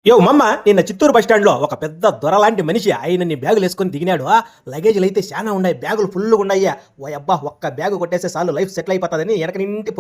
యో మమ్మ నిన్న చిత్తూరు బస్టాండ్లో ఒక పెద్ద దొరలాంటి మనిషి ఆయనని బ్యాగులు వేసుకొని దిగినాడు. లగేజ్లు అయితే చాలా ఉన్నాయి, బ్యాగులు ఫుల్గా ఉన్నాయి. ఓ అబ్బా, ఒక్క బ్యాగు కొట్టేస్తే చాలు లైఫ్ సెటిల్ అయిపోతుందని వెనక నింటి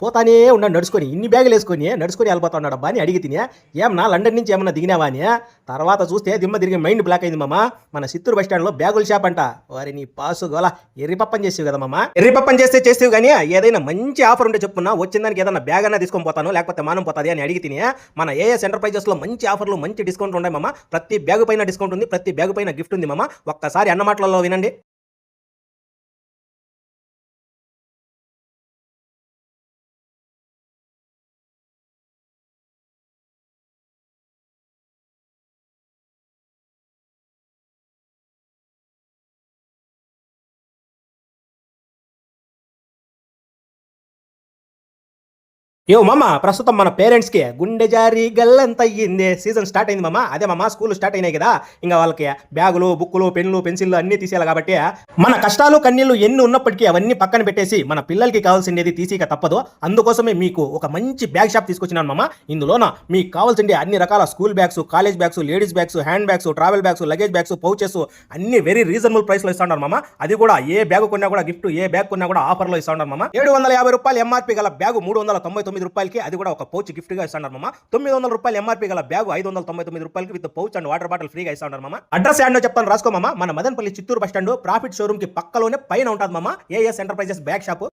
పోతానే ఉన్నాడు నడుచుకొని. ఇన్ని బ్యాగులు వేసుకొని నడుచుకొని వెళ్ళిపోతున్నాడు అబ్బా అని అడిగి తినే, ఏమన్నా లండన్ నుంచి ఏమన్నా దిగినావా అని. తర్వాత చూస్తే దిమ్మ తిరిగి మైండ్ బ్లాక్ అయింది మామ. మన చిత్తూరు బస్టాండ్లో బ్యాగుల షాప్ అంట. వారి నీ పాసు గోల ఎర్రిపప్పని చేసేవి కదా మామ. ఎర్రిపప్పని చేసేవి కానీ ఏదైనా మంచి ఆఫర్ ఉంటే చెప్పున్నా, వచ్చిన దానికి ఏదైనా బ్యాగ్ అన్నా తీసుకొని పోతాను, లేకపోతే మానం పోతుంది అని అడిగి తినే. మన ఏఎస్ ఎంటర్ప్రైజెస్లో మంచి ఆఫర్లు, మంచి డిస్కౌంట్ ఉన్నాయి మామ. ప్రతి బ్యాగు పైన డిస్కౌంట్ ఉంది, ప్రతి బ్యాగు పైన గిఫ్ట్ ఉంది మామ. ఒక్కసారి అన్న మాటలలో వినండి. యో మామ, ప్రస్తుతం మన పేరెంట్స్కి గుండె జారి గల్లంత అయ్యింది సీజన్ స్టార్ట్ అయింది మామ. అదే మామ, స్కూల్ స్టార్ట్ అయినాయి కదా, ఇంకా వాళ్ళకి బ్యాగులు, బుక్కులు, పెన్నులు, పెన్సిల్లు అన్నీ తీసేయాలి. కాబట్టి మన కష్టాలు కన్నీళ్లు ఎన్ని ఉన్నప్పటికీ అవన్నీ పక్కన పెట్టేసి మన పిల్లలకి కావాల్సింది తీసిక తప్పదు. అందుకోసమే మీకు ఒక మంచి బ్యాగ్ షాప్ తీసుకొచ్చినాను మామ. ఇందులోన మీకు కావాల్సింది అన్ని రకాల school bags, college bags, ladies bags, hand bags, travel bags, luggage bags, pouches అన్ని వెరీ రీజనబుల్ ప్రైస్ లో ఇస్తున్నారు మామ. అది కూడా ఏ బ్యాగ్ కొన్నా కూడా గిఫ్ట్, ఏ బ్యాగ్ కొన్నా కూడా ఆఫర్ లో ఇస్తున్నారు మామ. 750 రూపాయలు ఎంఆర్పీ గల బ్యాగ్ 399 రూపాయలకి, అది కూడా ఒక పౌచ్ గిఫ్ట్ గా ఇస్తున్నారు మామ. 900 రూపాయలు ఎంఆర్పీ గల బ్యాగ్ 599 రూపాయలకి with pouch and water bottle ఫ్రీగా ఇస్తున్నారు మామ. అడ్రస్ ఏంటో చెప్తాను, రాసుకో మామ. మన Madanapalle Chittoor bus stand profit showroom కి పక్కలోనే పైన ఉంటుంది మామ ఏఎస్ ఎంటర్ప్రైజెస్ బ్యాగ్ షాప్.